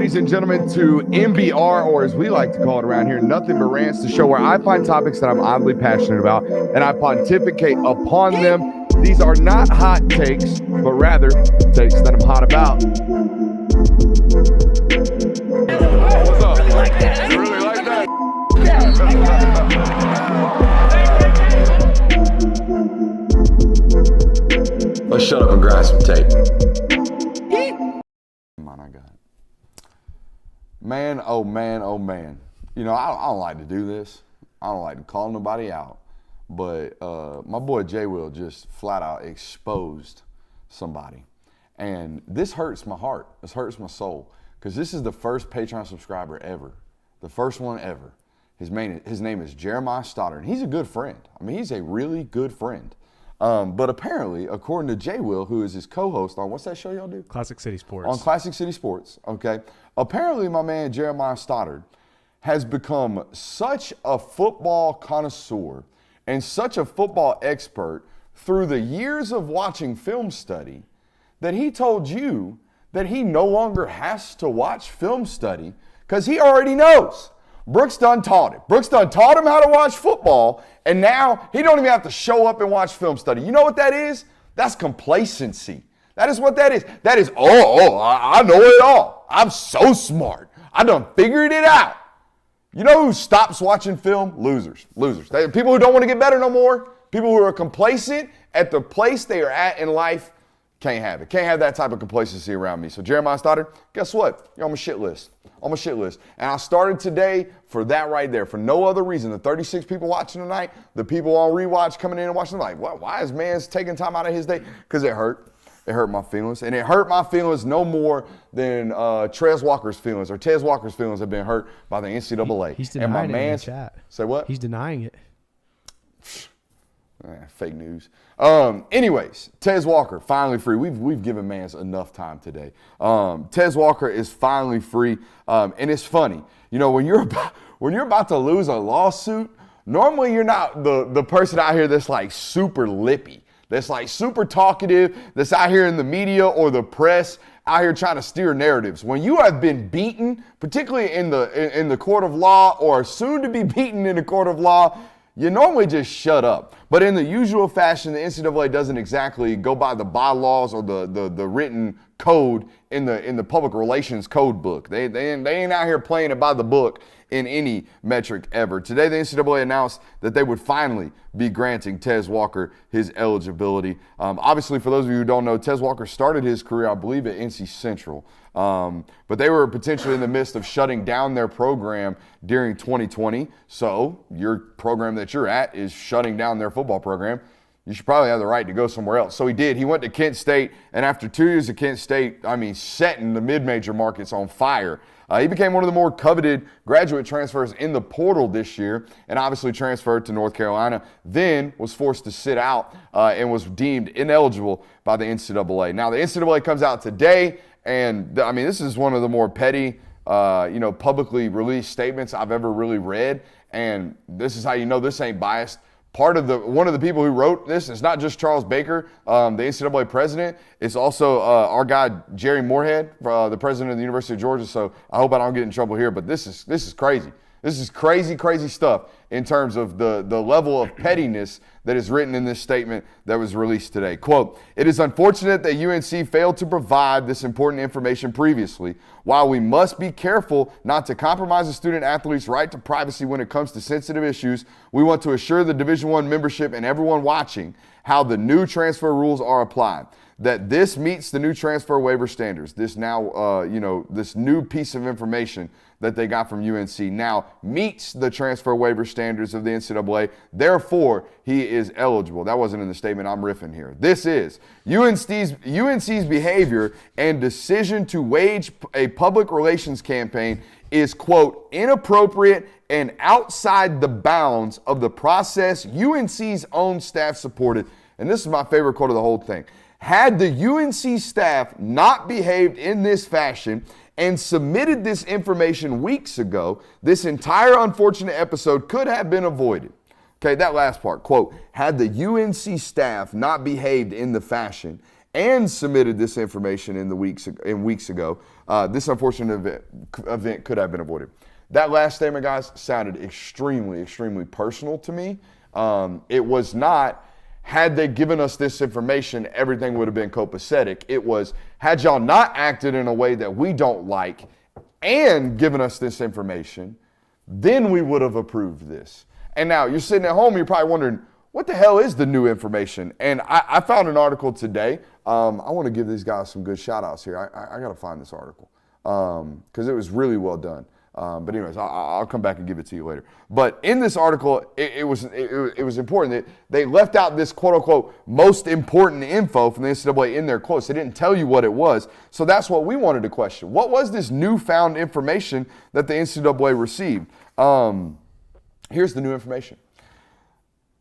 ladies and gentlemen, to NBR, or as we like to call it around here, Nothing But Rants, the show where I find topics that I'm oddly passionate about and I pontificate upon them. These are not hot takes, but rather takes that I'm hot about. What's up? Really like that. You really like that? Let's shut up and grind some tape. I got it. Man, oh man, oh man. You know, I don't like to do this. I don't like to call nobody out. But my boy J Will just flat out exposed somebody. And this hurts my heart. This hurts my soul. Because this is the first Patreon subscriber ever. The first one ever. His name is Jeremiah Stoddard. He's a good friend. I mean, he's a really good friend. But apparently, according to J Will, who is his co-host on, what's that show y'all do? Classic City Sports. On Classic City Sports, okay. Apparently, my man Jeremiah Stoddard has become such a football connoisseur and such a football expert through the years of watching film study that he told you that he no longer has to watch film study because he already knows. Brooks done taught it. Brooks done taught him how to watch football, and now he don't even have to show up and watch film study. You know what that is? That's complacency. That is what that is. That is, I know it all. I'm so smart. I done figured it out. You know who stops watching film? Losers. People who don't want to get better no more. People who are complacent at the place they are at in life. Can't have it. Can't have that type of complacency around me. So Jeremiah Stoddard, guess what? You're on my shit list. On my shit list. And I started today for that right there, for no other reason. The 36 people watching tonight, the people on rewatch coming in and watching, like, why is man's taking time out of his day? Because it hurt. It hurt my feelings. And it hurt my feelings no more than Trez Walker's feelings, or Tez Walker's feelings have been hurt by the NCAA. He's denying it in the chat. Say what? He's denying it. Fake news. Anyways, Tez Walker finally free. We've given Mans enough time today. Tez Walker is finally free, and it's funny. You know, when you're about to lose a lawsuit, normally you're not the person out here that's like super lippy, that's like super talkative, that's out here in the media or the press, out here trying to steer narratives. When you have been beaten, particularly in the court of law or soon to be beaten in the court of law, you normally just shut up. But in the usual fashion, the NCAA doesn't exactly go by the bylaws or the written code in the public relations code book. They ain't out here playing it by the book in any metric ever. Today, the NCAA announced that they would finally be granting Tez Walker his eligibility. Obviously, for those of you who don't know, Tez Walker started his career, I believe, at NC Central. But they were potentially in the midst of shutting down their program during 2020. So your program that you're at is shutting down their football program. You should probably have the right to go somewhere else. So he did. He went to Kent State, and after 2 years at Kent State, setting the mid-major markets on fire. He became one of the more coveted graduate transfers in the portal this year, and obviously transferred to North Carolina, then was forced to sit out and was deemed ineligible by the NCAA. Now, the NCAA comes out today, and this is one of the more petty, publicly released statements I've ever really read, and this is how you know this ain't biased. One of the people who wrote this, it's not just Charles Baker, the NCAA president. It's also our guy Jerry Moorhead, the president of the University of Georgia. So I hope I don't get in trouble here, but this is crazy. This is crazy stuff in terms of the level of pettiness that is written in this statement that was released today. Quote, "It is unfortunate that UNC failed to provide this important information previously. While we must be careful not to compromise a student athlete's right to privacy when it comes to sensitive issues, we want to assure the Division I membership and everyone watching how the new transfer rules are applied. That this meets the new transfer waiver standards." This now, this new piece of information that they got from UNC now meets the transfer waiver standards of the NCAA. Therefore, he is eligible. That wasn't in the statement. I'm riffing here. This is UNC's behavior and decision to wage a public relations campaign is, quote, "inappropriate and outside the bounds of the process UNC's own staff supported." And this is my favorite quote of the whole thing. "Had the UNC staff not behaved in this fashion and submitted this information weeks ago, this entire unfortunate episode could have been avoided." Okay, that last part, quote, "Had the UNC staff not behaved in the fashion and submitted this information in weeks ago, this unfortunate event could have been avoided. That last statement, guys, sounded extremely, extremely personal to me. It was not, had they given us this information, everything would have been copacetic. It was, had y'all not acted in a way that we don't like and given us this information, then we would have approved this. And now you're sitting at home, you're probably wondering, what the hell is the new information? And I found an article today. I want to give these guys some good shout outs here. I got to find this article because it was really well done. But anyways, I'll come back and give it to you later. But in this article, it was important that they left out this quote unquote most important info from the NCAA in their quotes. They didn't tell you what it was. So that's what we wanted to question. What was this newfound information that the NCAA received? Here's the new information.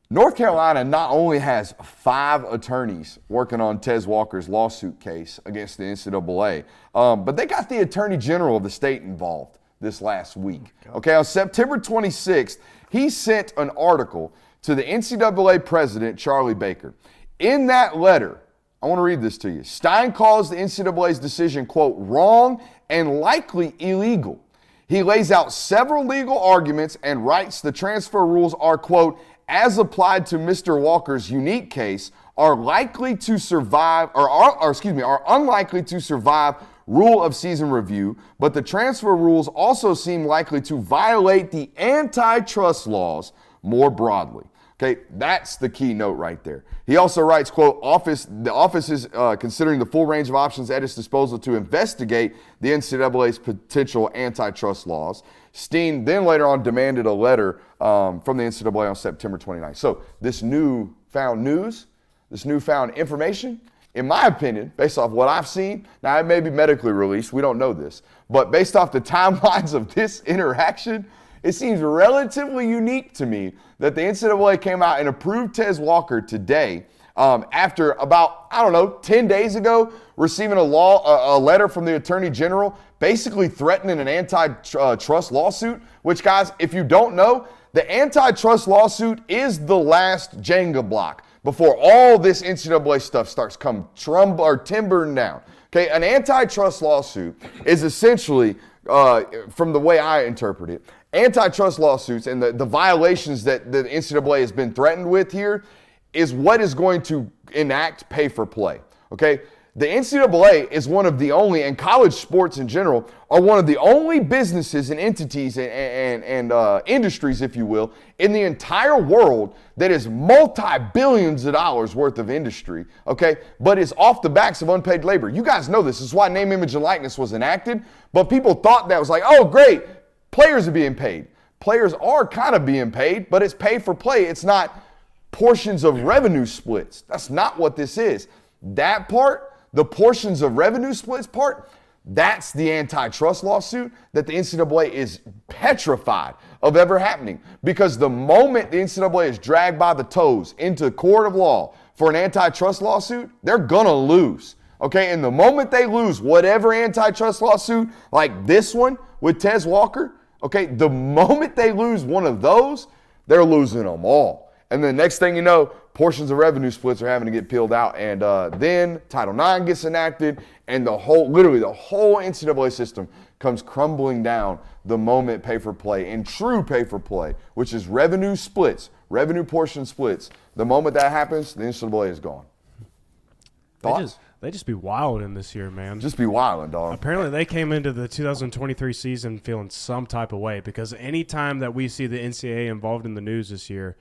North Carolina not only has 5 attorneys working on Tez Walker's lawsuit case against the NCAA, but they got the Attorney General of the state involved this last week. Okay, on September 26th, he sent an article to the NCAA president, Charlie Baker. In that letter, I want to read this to you. Stein calls the NCAA's decision, quote, wrong and likely illegal. He lays out several legal arguments and writes the transfer rules are, quote, as applied to Mr. Walker's unique case, are likely to survive, are unlikely to survive rule of season review, but the transfer rules also seem likely to violate the antitrust laws more broadly. Okay, that's the key note right there. He also writes, quote, the office is considering the full range of options at its disposal to investigate the NCAA's potential antitrust laws. Steen then later on demanded a letter from the NCAA on September 29th. So this newfound news, this newfound information, in my opinion, based off what I've seen, now it may be medically released, we don't know this, but based off the timelines of this interaction, it seems relatively unique to me that the NCAA came out and approved Tez Walker today after about, 10 days ago, receiving a letter from the Attorney General basically threatening an antitrust lawsuit, which, guys, if you don't know, the antitrust lawsuit is the last Jenga block before all this NCAA stuff starts timbering down. Okay, an antitrust lawsuit is essentially, from the way I interpret it, antitrust lawsuits and the violations that the NCAA has been threatened with here is what is going to enact pay for play. Okay, the NCAA is one of the only, and college sports in general, are one of the only businesses and entities and industries, if you will, in the entire world that is multi-billions of dollars worth of industry, okay, but is off the backs of unpaid labor. You guys know this. This is why name, image, and likeness was enacted, but people thought that was like, oh, great, players are being paid. Players are kind of being paid, but it's pay for play. It's not portions of revenue splits. That's not what this is. That part, the portions of revenue splits part, that's the antitrust lawsuit that the NCAA is petrified of ever happening. Because the moment the NCAA is dragged by the toes into court of law for an antitrust lawsuit, they're gonna lose. Okay, and the moment they lose whatever antitrust lawsuit, like this one with Tez Walker, okay, the moment they lose one of those, they're losing them all. And then next thing you know, portions of revenue splits are having to get peeled out. And then Title IX gets enacted and literally the whole NCAA system comes crumbling down the moment pay for play and true pay for play, which is revenue splits, revenue portion splits. The moment that happens, the NCAA is gone. Thoughts? They just be wilding this year, man. Just be wilding, dog. Apparently, they came into the 2023 season feeling some type of way because any time that we see the NCAA involved in the news this year,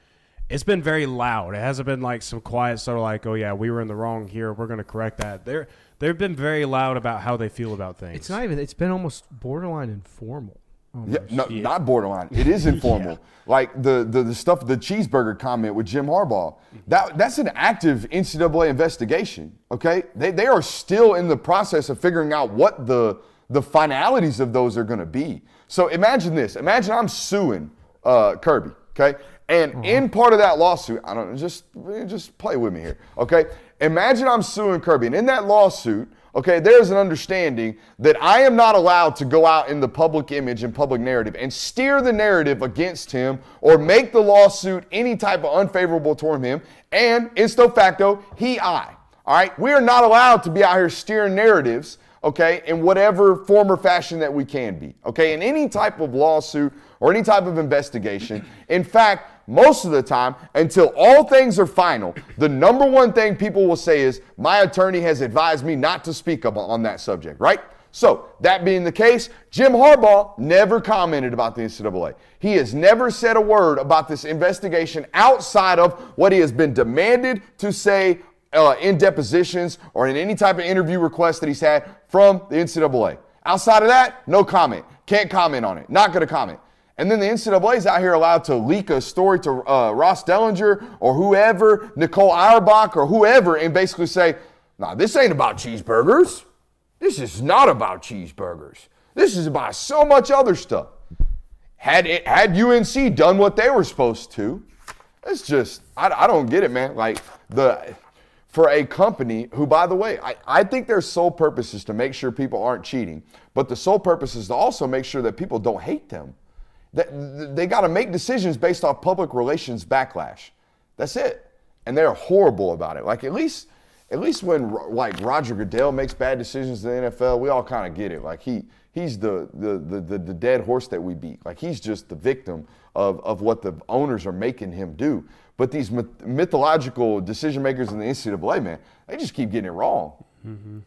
it's been very loud. It hasn't been like some quiet sort of like, oh, yeah, we were in the wrong here. We're going to correct that. They've been very loud about how they feel about things. It's not even – it's been almost borderline informal. Yeah, no, not borderline. It is informal. Like the stuff, the cheeseburger comment with Jim Harbaugh, that's an active NCAA investigation, okay? They are still in the process of figuring out what the finalities of those are going to be. So imagine this. Imagine I'm suing Kirby, okay? And in part of that lawsuit, I don't know, just play with me here, okay? Imagine I'm suing Kirby, and in that lawsuit, okay, there's an understanding that I am not allowed to go out in the public image and public narrative and steer the narrative against him or make the lawsuit any type of unfavorable toward him. And ipso facto, all right? We are not allowed to be out here steering narratives, okay, in whatever form or fashion that we can be, okay, in any type of lawsuit or any type of investigation. In fact, most of the time, until all things are final, the number one thing people will say is, my attorney has advised me not to speak on that subject, right? So, that being the case, Jim Harbaugh never commented about the NCAA. He has never said a word about this investigation outside of what he has been demanded to say in depositions or in any type of interview request that he's had from the NCAA. Outside of that, no comment. Can't comment on it. Not going to comment. And then the NCAA is out here allowed to leak a story to Ross Dellinger or whoever, Nicole Auerbach or whoever, and basically say, nah, this ain't about cheeseburgers. This is not about cheeseburgers. This is about so much other stuff. Had UNC done what they were supposed to, it's just, I don't get it, man. Like, for a company who, by the way, I think their sole purpose is to make sure people aren't cheating, but the sole purpose is to also make sure that people don't hate them. They got to make decisions based off public relations backlash. That's it. And they're horrible about it. Like, at least when, like, Roger Goodell makes bad decisions in the NFL, we all kind of get it. Like, he's the dead horse that we beat. Like, he's just the victim of what the owners are making him do. But these mythological decision makers in the NCAA, man, they just keep getting it wrong. Mm-hmm.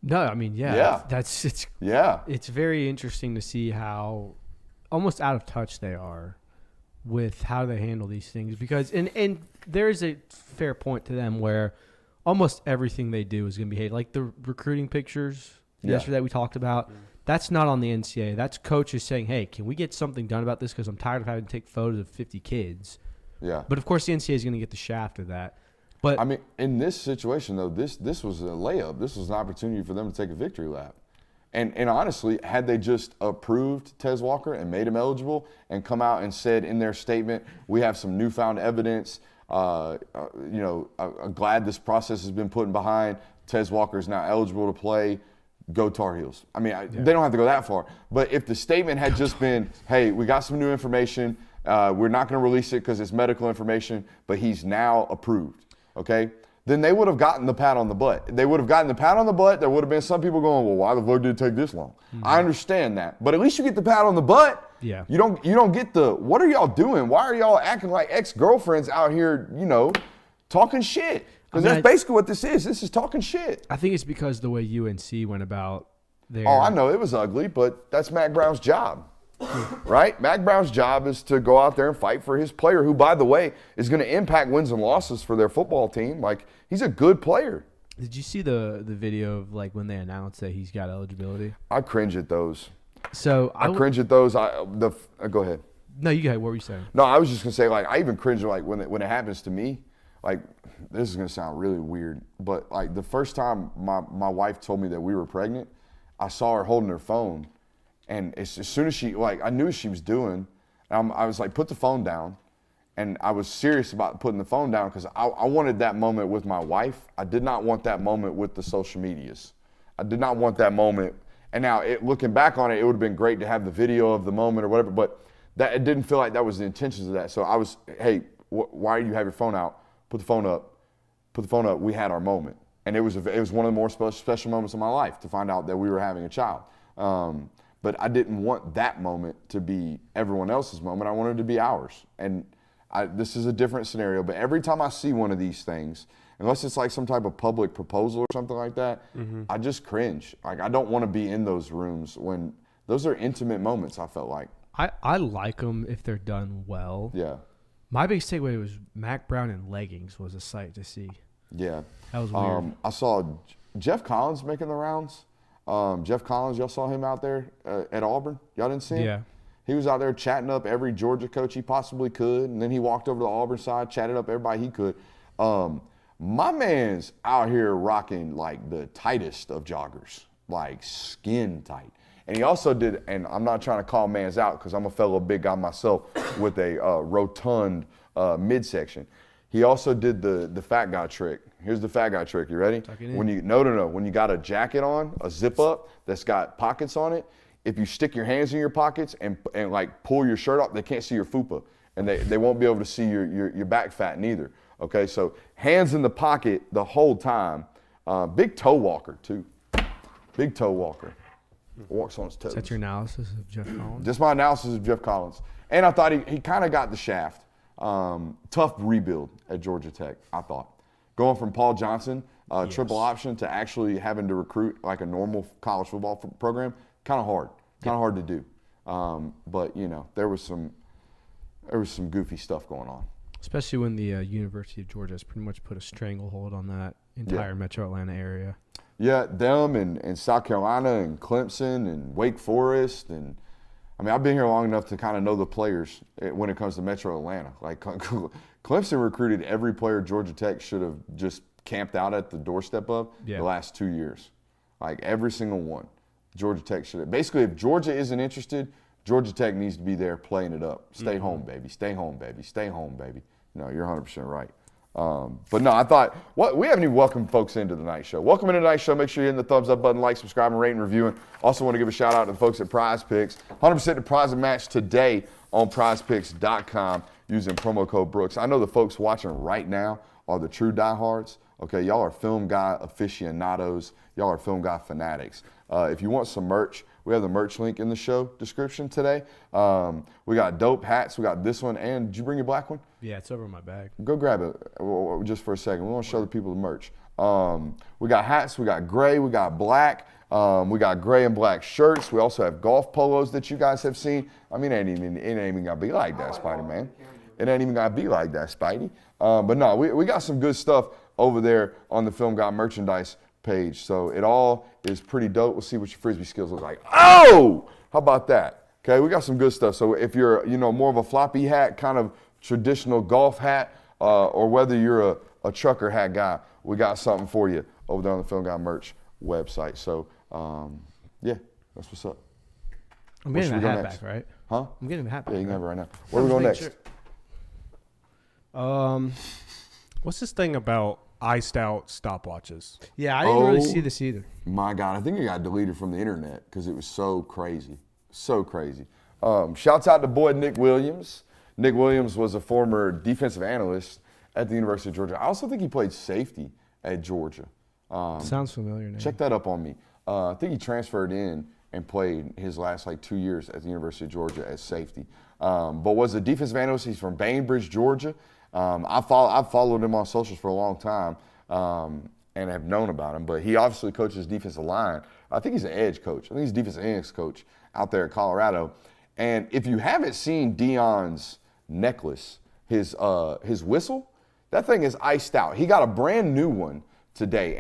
No, I mean, it's very interesting to see how almost out of touch they are with how they handle these things, because and there is a fair point to them where almost everything they do is going to be hated. Like the recruiting pictures yesterday that we talked about, that's not on the NCAA. That's coaches saying, hey, can we get something done about this because I'm tired of having to take photos of 50 kids. Yeah. But, of course, the NCAA is going to get the shaft of that. But I mean, in this situation, though, this was a layup. This was an opportunity for them to take a victory lap. And honestly, had they just approved Tez Walker and made him eligible and come out and said in their statement, we have some newfound evidence, I'm glad this process has been put behind. Tez Walker is now eligible to play. Go Tar Heels. I mean, they don't have to go that far. But if the statement had just been, hey, we got some new information, we're not going to release it because it's medical information, but he's now approved, okay? Then they would have gotten the pat on the butt. They would have gotten the pat on the butt. There would have been some people going, well, why the fuck did it take this long? Mm-hmm. I understand that. But at least you get the pat on the butt. Yeah. You don't get the, what are y'all doing? Why are y'all acting like ex-girlfriends out here, talking shit? Because that's basically what this is. This is talking shit. I think it's because the way UNC went about their... Oh, I know. It was ugly, but that's Mack Brown's job. Right? Mack Brown's job is to go out there and fight for his player, who, by the way, is going to impact wins and losses for their football team. Like, he's a good player. Did you see the video of, like, when they announced that he's got eligibility? I cringe at those. So I cringe at those. Go ahead. No, you go ahead. What were you saying? No, I was just going to say, like, I even cringe, like, when it happens to me. Like, this is going to sound really weird, but, like, the first time my wife told me that we were pregnant, I saw her holding her phone. And as soon as she, like, I knew what she was doing. I was like, put the phone down. And I was serious about putting the phone down because I wanted that moment with my wife. I did not want that moment with the social medias. I did not want that moment. And now, looking back on it, it would have been great to have the video of the moment or whatever, but it didn't feel like that was the intentions of that. So I was, hey, why do you have your phone out? Put the phone up. Put the phone up. We had our moment. And it was one of the more special moments of my life to find out that we were having a child. But I didn't want that moment to be everyone else's moment. I wanted it to be ours. And this is a different scenario, but every time I see one of these things, unless it's like some type of public proposal or something like that, I just cringe. Like, I don't want to be in those rooms when those are intimate moments, I felt like. I like them if they're done well. Yeah. My biggest takeaway was Mack Brown in leggings was a sight to see. Yeah. That was weird. I saw Jeff Collins making the rounds. Jeff Collins, y'all saw him out there at Auburn? Y'all didn't see him? Yeah. He was out there chatting up every Georgia coach he possibly could, and then he walked over to the Auburn side, chatted up everybody he could. My man's out here rocking, like, the tightest of joggers, like skin tight. And he also did, and I'm not trying to call man's out because I'm a fellow big guy myself with a rotund midsection. He also did the fat guy trick. Here's the fat guy trick. You ready? When you got a jacket on, a zip up that's got pockets on it, if you stick your hands in your pockets and like pull your shirt up, they can't see your fupa, and they won't be able to see your back fat neither. Okay, so hands in the pocket the whole time. Big toe walker too. Big toe walker. Walks on his toes. Is that your analysis of Jeff Collins? Just my analysis of Jeff Collins. And I thought he kind of got the shaft. Tough rebuild at Georgia Tech, I thought. Going from Paul Johnson, triple option, to actually having to recruit like a normal college football program, kind of hard. Kind of hard to do. But, you know, there was some goofy stuff going on. Especially when the University of Georgia has pretty much put a stranglehold on that entire metro Atlanta area. Yeah, them and South Carolina and Clemson and Wake Forest. And, I mean, I've been here long enough to kind of know the players when it comes to metro Atlanta. Like, Clemson recruited every player Georgia Tech should have just camped out at the doorstep of the last 2 years. Like, every single one. Georgia Tech should have. Basically, if Georgia isn't interested, Georgia Tech needs to be there playing it up. Stay home, baby. Stay home, baby. Stay home, baby. No, you're 100% right. But no, I thought, we haven't even welcomed folks into the night show. Welcome into the night show. Make sure you're hitting the thumbs up button, like, subscribe, and rate and reviewing. Also want to give a shout out to the folks at Prize Picks. 100% deposit match today on prizepicks.com using promo code Brooks. I know the folks watching right now are the true diehards. Okay, y'all are film guy aficionados. Y'all are film guy fanatics. If you want some merch, we have the merch link in the show description today. We got dope hats. We got this one. And did you bring your black one? Yeah, it's over in my bag. Go grab it just for a second. We want to show the people the merch. We got hats. We got gray. We got black. We got gray and black shirts. We also have golf polos that you guys have seen. I mean, it ain't even going to be like that, Spidey, man. It ain't even going to be like that, Spidey. But no, we got some good stuff over there on the Film Guy merchandise page. So it all is pretty dope. We'll see what your Frisbee skills look like. Oh! How about that? Okay, we got some good stuff. So if you're, more of a floppy hat, kind of traditional golf hat, or whether you're a trucker hat guy, we got something for you over there on the Film Guy merch website. So, yeah, that's what's up. I'm getting the hat back, right? Huh? I'm getting the hat back. Yeah, you can have it right now. Where are we going next? What's this thing about iced out stopwatches? Yeah, I didn't really see this either. My God, I think it got deleted from the internet because it was so crazy. So crazy. Shouts out to boy Nick Williams. Nick Williams was a former defensive analyst at the University of Georgia. I also think he played safety at Georgia. Sounds familiar now. Check that up on me. I think he transferred in and played his last 2 years at the University of Georgia as safety. But was a defensive analyst. He's from Bainbridge, Georgia. I've followed him on socials for a long time and have known about him. But he obviously coaches defensive line. I think he's an edge coach. I think he's a defensive ends coach out there at Colorado. And if you haven't seen Deion's necklace, his whistle, that thing is iced out. He got a brand new one today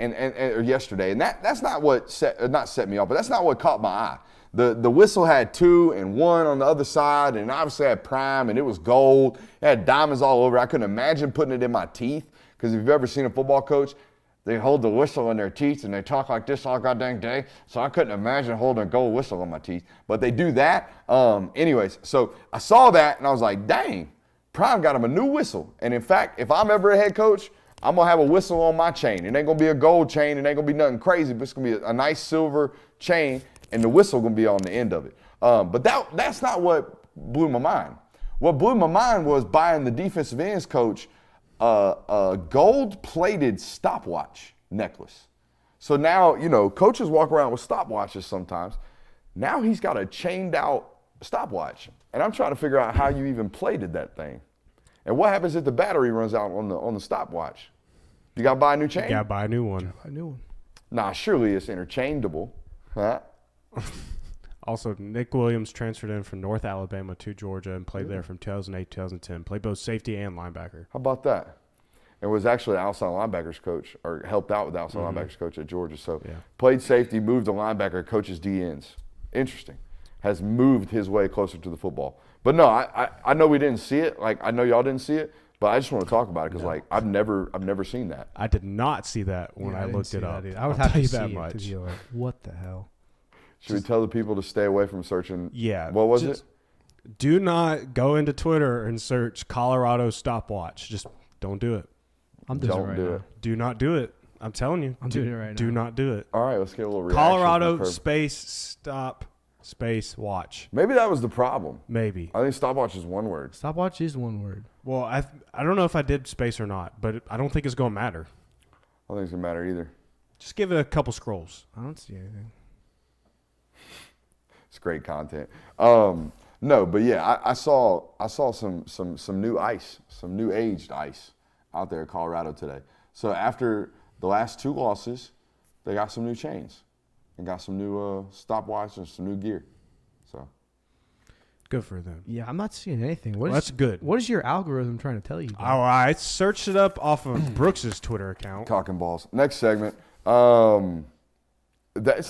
or yesterday, and that's not what set me off, but that's not what caught my eye. The whistle had 2 and 1 on the other side, and obviously had prime, and it was gold. It had diamonds all over. I couldn't imagine putting it in my teeth, because if you've ever seen a football coach, they hold the whistle in their teeth and they talk like this all goddamn day. So I couldn't imagine holding a gold whistle on my teeth. But they do that. Anyways, so I saw that and I was like, dang, Prime got him a new whistle. And in fact, if I'm ever a head coach, I'm going to have a whistle on my chain. It ain't going to be a gold chain. It ain't going to be nothing crazy, but it's going to be a nice silver chain, and the whistle going to be on the end of it. But that's not what blew my mind. What blew my mind was buying the defensive ends coach a gold-plated stopwatch necklace. So now, coaches walk around with stopwatches sometimes. Now he's got a chained-out stopwatch. And I'm trying to figure out how you even plated that thing. And what happens if the battery runs out on the stopwatch? You got to buy a new chain? You got to buy a new one. Nah, surely it's interchangeable. Huh? Also, Nick Williams transferred in from North Alabama to Georgia and played there from 2008 to 2010. Played both safety and linebacker. How about that? And was actually the outside linebackers coach, or helped out with the outside linebackers coach at Georgia. So played safety, moved to linebacker, coaches D-ends. Interesting. Has moved his way closer to the football. But no, I know we didn't see it. I know y'all didn't see it, but I just want to talk about it because I've never seen that. I did not see that when I looked it up. I would have to see that much. To be like, what the hell? Should we tell the people to stay away from searching? Yeah. What was it? Do not go into Twitter and search Colorado stopwatch. Just don't do it. I'm doing it right now. Do not do it. I'm telling you. I'm doing it right now. Do not do it. All right, let's get a little reaction. Colorado space stop space watch. Maybe that was the problem. Maybe. I think stopwatch is one word. Stopwatch is one word. Well, I don't know if I did space or not, but I don't think it's going to matter. I don't think it's going to matter either. Just give it a couple scrolls. I don't see anything. It's great content. No, but yeah, I saw some new ice, some new aged ice out there in Colorado today. So after the last 2 losses, they got some new chains and got some new stopwatch and some new gear. So good for them. Yeah, I'm not seeing anything. That's good. What is your algorithm trying to tell you? Oh, I searched it up off of Brooks's Twitter account. Cock and balls. Next segment. It's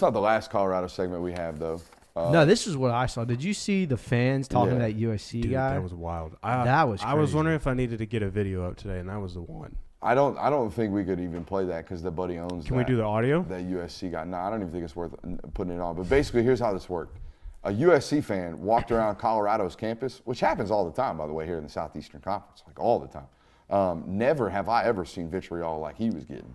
not the last Colorado segment we have though. No, this is what I saw. Did you see the fans talking to that USC Dude, guy? that was wild. That was crazy. I was wondering if I needed to get a video up today, and that was the one. I don't think we could even play that because the buddy owns. Can we do the audio? That USC guy. No, I don't even think it's worth putting it on. But basically, here's how this worked. A USC fan walked around Colorado's campus, which happens all the time, by the way, here in the Southeastern Conference, like all the time. Never have I ever seen vitriol like he was getting.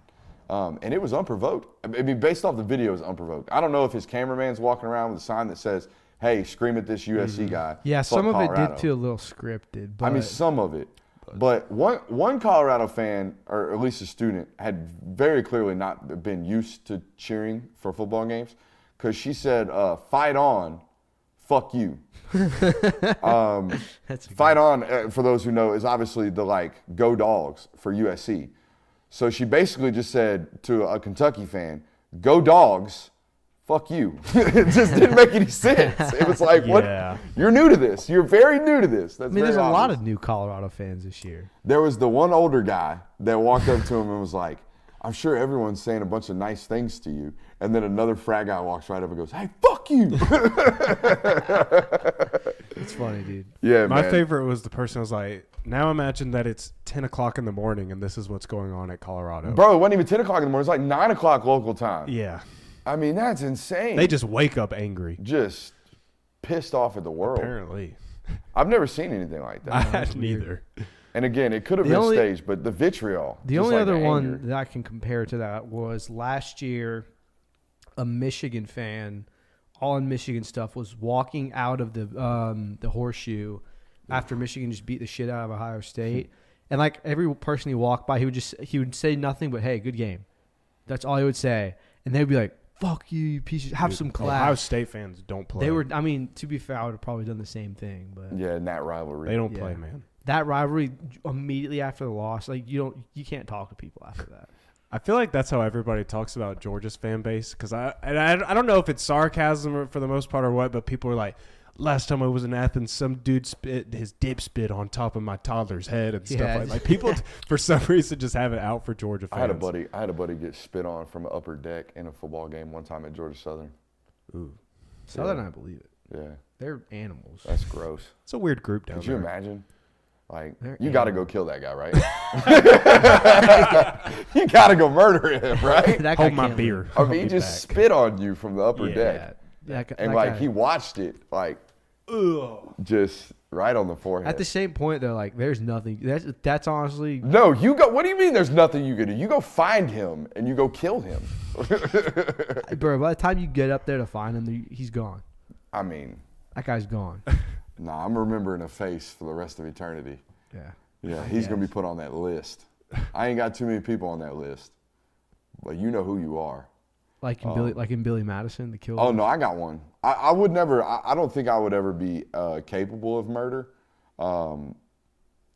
And it was unprovoked. I mean, based off the video, it was unprovoked. I don't know if his cameraman's walking around with a sign that says, hey, scream at this USC guy. Yeah, some of Colorado. it did feel a little scripted. But I mean, some of it. But one Colorado fan, or at least a student, had very clearly not been used to cheering for football games because she said, fight on, fuck you. Fight on, for those who know, is obviously the go dogs for USC. So she basically just said to a Kentucky fan, go dogs, fuck you. It just didn't make any sense. It was like, what? You're new to this. You're very new to this. That's there's a lot of new Colorado fans this year. There was the one older guy that walked up to him and was like, I'm sure everyone's saying a bunch of nice things to you. And then another frat guy walks right up and goes, hey, fuck you. It's funny, dude. Yeah, My man. favorite was the person who was like, now imagine that it's 10 o'clock in the morning and this is what's going on at Colorado. Bro, it wasn't even 10 o'clock in the morning. It was like 9 o'clock local time. Yeah. I mean, that's insane. They just wake up angry. Just pissed off at the world. Apparently. I've never seen anything like that. I had neither. And again, it could have been staged, but the vitriol. The only other one that I can compare to that was last year, a Michigan fan, all in Michigan stuff, was walking out of the horseshoe after Michigan just beat the shit out of Ohio State. And every person he walked by, he would say nothing but, hey, good game. That's all he would say. And they would be like, fuck you, you piece of have some class. Ohio State fans don't play. To be fair, I would have probably done the same thing. But yeah, in that rivalry. They don't play, man. That rivalry immediately after the loss, you can't talk to people after that. I feel like that's how everybody talks about Georgia's fan base because I don't know if it's sarcasm for the most part or what, but people are like, last time I was in Athens, some dude spit his dip spit on top of my toddler's head and stuff like people for some reason just have it out for Georgia fans. I had a buddy get spit on from an upper deck in a football game one time at Georgia Southern. Ooh. Southern, yeah. I believe it. Yeah. They're animals. That's gross. It's a weird group down there. Could you imagine? You got to go kill that guy, right? You got to go murder him, right? Hold my beer. I mean, he just spit on you from the upper deck. And he watched it, just right on the forehead. At the same point, though, there's nothing. That's honestly. No, you go. What do you mean there's nothing you can do? You go find him and you go kill him. Bro, by the time you get up there to find him, he's gone. I mean. That guy's gone. Nah, I'm remembering a face for the rest of eternity. Yeah. Yeah, he's going to be put on that list. I ain't got too many people on that list. But you know who you are. Like in Billy Madison, the killer? Oh, no, I got one. I would never, I don't think I would ever be capable of murder.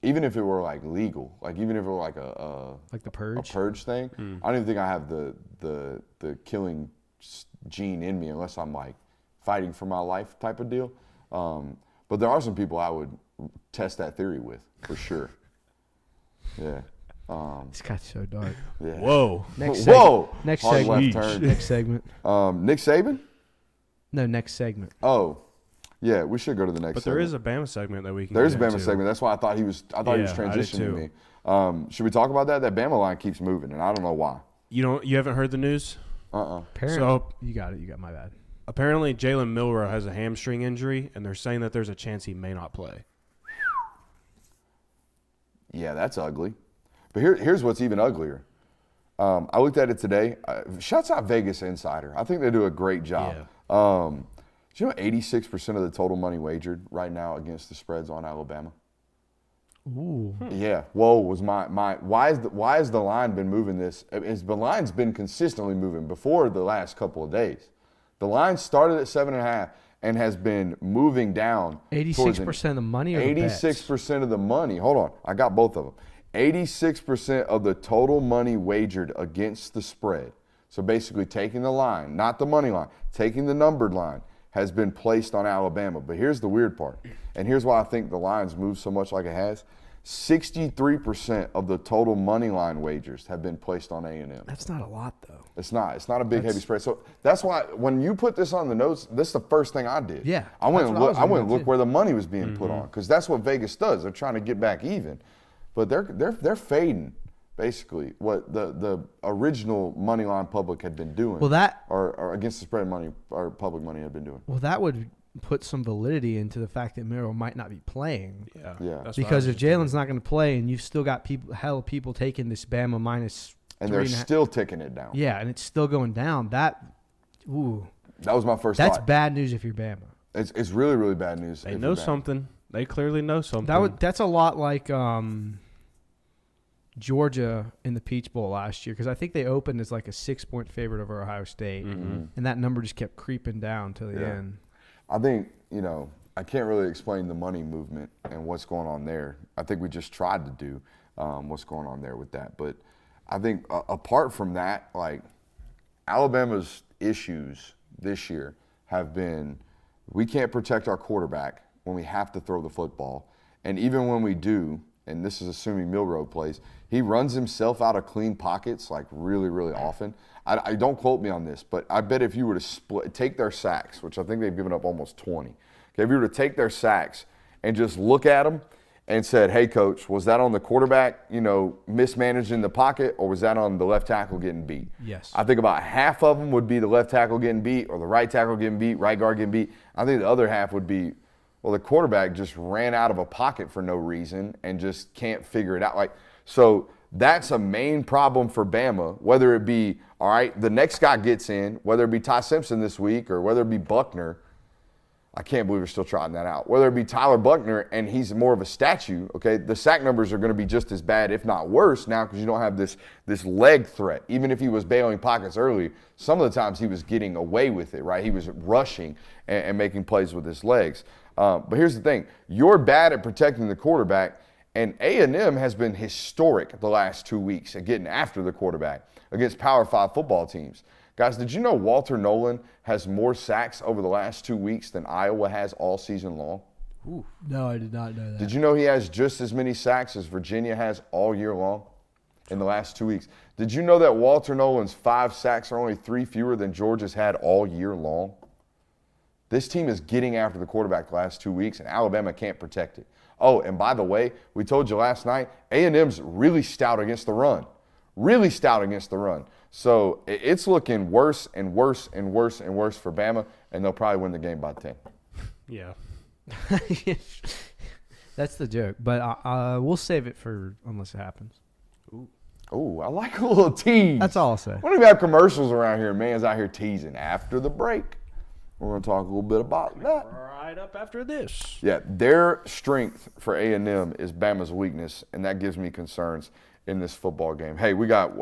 Even if it were legal. Even if it were like the Purge? A Purge thing. I don't even think I have the killing gene in me unless I'm fighting for my life type of deal. But there are some people I would test that theory with, for sure. Yeah. This got so dark. Yeah. Whoa. Next segment. Next segment. Nick Saban? No, next segment. Oh. Yeah, we should go to the next segment. But there is a Bama segment that we can There's a Bama segment. That's why I thought he was transitioning me. Should we talk about that? That Bama line keeps moving, and I don't know why. You haven't heard the news? Apparently, so you got my bad. Apparently, Jalen Milroe has a hamstring injury, and they're saying that there's a chance he may not play. Yeah, that's ugly. But here's what's even uglier. I looked at it today. Shouts out Vegas Insider. I think they do a great job. Yeah. Do you know 86% of the total money wagered right now against the spreads on Alabama? Ooh. Yeah. Whoa was my why has the line been moving this? The line's been consistently moving before the last couple of days. The line started at 7.5, and has been moving down. 86% of the money or 86% of the money. Hold on. I got both of them. 86% of the total money wagered against the spread. So basically taking the line, not the money line, taking the numbered line, has been placed on Alabama. But here's the weird part, and here's why I think the line's moved so much like it has. 63% of the total money line wagers have been placed on A&M. That's not a lot, though. It's not. It's not a big, heavy spread. So that's why when you put this on the notes, this is the first thing I did. Yeah. I went and look where the money was being put on, because that's what Vegas does. They're trying to get back even. But they're fading basically what the original money line public had been doing. Well, that or against the spread money or public money had been doing. Well, that would put some validity into the fact that Merrill might not be playing. Yeah. Because if Jalen's not going to play and you've still got people taking this Bama minus, and they're still ticking it down. Yeah, and it's still going down. That was my first That's thought. bad news if you're Bama. It's really, really bad news. They know something. They clearly know something. That's a lot like Georgia in the Peach Bowl last year, because I think they opened as like a 6-point favorite over Ohio State, and that number just kept creeping down to the end. I think, I can't really explain the money movement and what's going on there. I think we just tried to do what's going on there with that. But I think apart from that, like Alabama's issues this year have been we can't protect our quarterback when we have to throw the football. And even when we do, and this is assuming Milroe plays, he runs himself out of clean pockets like really, really often. I don't quote me on this, but I bet if you were to take their sacks, which I think they've given up almost 20. Okay, if you were to take their sacks and just look at them and said, hey, coach, was that on the quarterback, mismanaging the pocket, or was that on the left tackle getting beat? Yes. I think about half of them would be the left tackle getting beat or the right tackle getting beat, right guard getting beat. I think the other half would be, well, the quarterback just ran out of a pocket for no reason and just can't figure it out. So that's a main problem for Bama, whether it be, all right, the next guy gets in, whether it be Ty Simpson this week or whether it be Buckner. I can't believe we're still trotting that out. Whether it be Tyler Buckner and he's more of a statue, okay, the sack numbers are going to be just as bad, if not worse, now because you don't have this leg threat. Even if he was bailing pockets early, some of the times he was getting away with it, right? He was rushing and making plays with his legs. But here's the thing. You're bad at protecting the quarterback, and A&M has been historic the last 2 weeks at getting after the quarterback against Power 5 football teams. Guys, did you know Walter Nolan has more sacks over the last 2 weeks than Iowa has all season long? Ooh, no, I did not know that. Did you know he has just as many sacks as Virginia has all year long in the last 2 weeks? Did you know that Walter Nolan's 5 sacks are only 3 fewer than Georgia's had all year long? This team is getting after the quarterback the last 2 weeks, and Alabama can't protect it. Oh, and by the way, we told you last night, A&M's really stout against the run. Really stout against the run. So it's looking worse and worse and worse and worse for Bama, and they'll probably win the game by 10. Yeah. That's the joke. But we'll save it for unless it happens. Ooh, I like a little tease. That's all I'll say. We don't even have commercials around here. Man's out here teasing. After the break, we're going to talk a little bit about that. Right up after this. Yeah, their strength for A&M is Bama's weakness, and that gives me concerns in this football game. Hey, we got,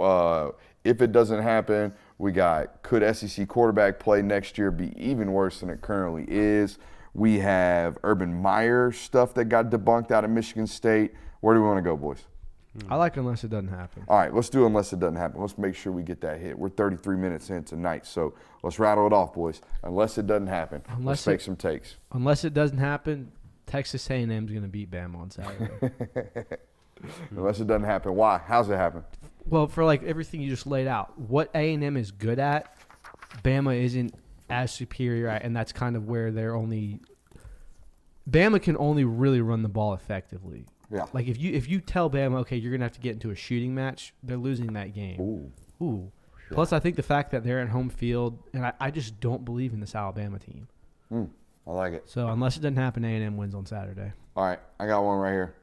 if it doesn't happen, we got, could SEC quarterback play next year be even worse than it currently is? We have Urban Meyer stuff that got debunked out of Michigan State. Where do we want to go, boys? I like unless it doesn't happen. All right, let's do unless it doesn't happen. Let's make sure we get that hit. We're 33 minutes in tonight, so let's rattle it off, boys. Unless it doesn't happen, let's make some takes. Unless it doesn't happen, Texas A&M is going to beat Bama on Saturday. Unless it doesn't happen. Why? How's it happen? Well, for like everything you just laid out, what A&M is good at, Bama isn't as superior at, and that's kind of where Bama can only really run the ball effectively. Yeah. Like if you tell Bama, okay, you're gonna have to get into a shooting match, they're losing that game. Ooh. Yeah. Plus, I think the fact that they're at home field, and I just don't believe in this Alabama team. I like it. So unless it doesn't happen, A&M wins on Saturday. All right, I got one right here.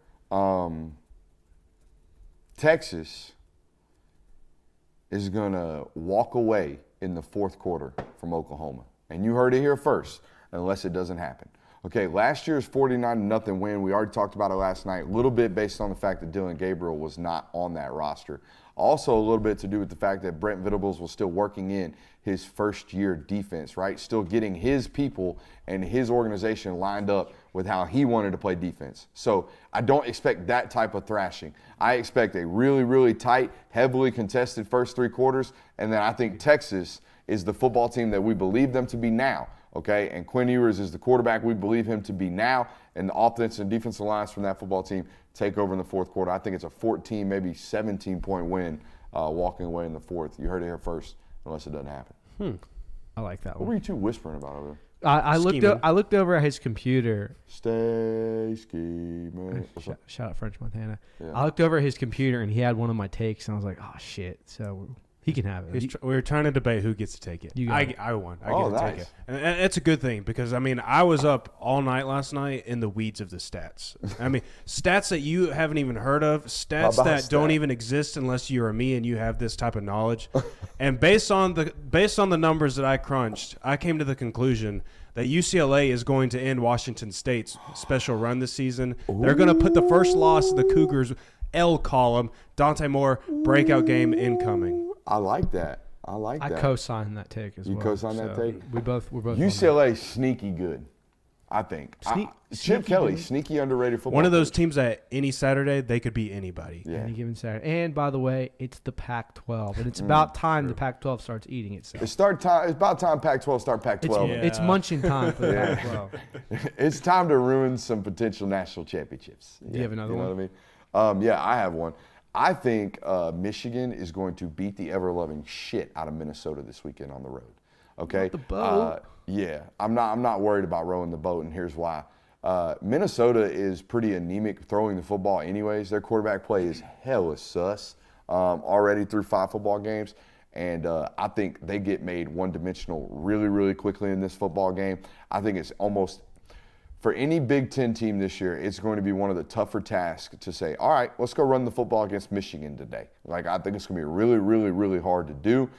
Texas is going to walk away in the fourth quarter from Oklahoma. And you heard it here first, unless it doesn't happen. Okay, last year's 49-0 win, we already talked about it last night, a little bit based on the fact that Dylan Gabriel was not on that roster. Also a little bit to do with the fact that Brent Venables was still working in his first-year defense, right? Still getting his people and his organization lined up with how he wanted to play defense. So I don't expect that type of thrashing. I expect a really, really tight, heavily contested first 3 quarters, and then I think Texas is the football team that we believe them to be now, okay? And Quinn Ewers is the quarterback we believe him to be now, and the offensive and defensive lines from that football team take over in the fourth quarter. I think it's a 14, maybe 17-point win walking away in the fourth. You heard it here first, unless it doesn't happen. I like that What one. were you two whispering about over there? I looked over at his computer. Stay scheming. Shout out French Montana. Yeah. I looked over at his computer and he had one of my takes, and I was like, "Oh shit!" So he can have it. We were trying to debate who gets to take it. I won. I get to take nice. it, and it's a good thing because I was up all night last night in the weeds of the stats. Stats that you haven't even heard of, stats that don't even exist unless you are me and you have this type of knowledge. And based on the numbers that I crunched, I came to the conclusion that UCLA is going to end Washington State's special run this season. Ooh. They're going to put the first loss of the Cougars L column. Dante Moore breakout game incoming. I like that. I co-signed that take as well. You co-signed that take? We're both UCLA sneaky good, I think. Chip Kelly, sneaky underrated football. One of those teams that any Saturday they could beat anybody. Yeah. Any given Saturday. And by the way, it's the Pac-12, and it's about time the Pac-12 starts eating itself. It's about time Pac-12 start Pac-12. It's munching time for the Pac-12. It's time to ruin some potential national championships. Do you have another one? You know what I mean? Yeah, I have one. I think Michigan is going to beat the ever-loving shit out of Minnesota this weekend on the road. Okay? The boat. Yeah, I'm not worried about rowing the boat, and here's why. Minnesota is pretty anemic throwing the football anyways. Their quarterback play is hella sus already through 5 football games, and I think they get made one-dimensional really, really quickly in this football game. I think it's almost – for any Big Ten team this year, it's going to be one of the tougher tasks to say, all right, let's go run the football against Michigan today. Like, I think it's going to be really, really, really hard to do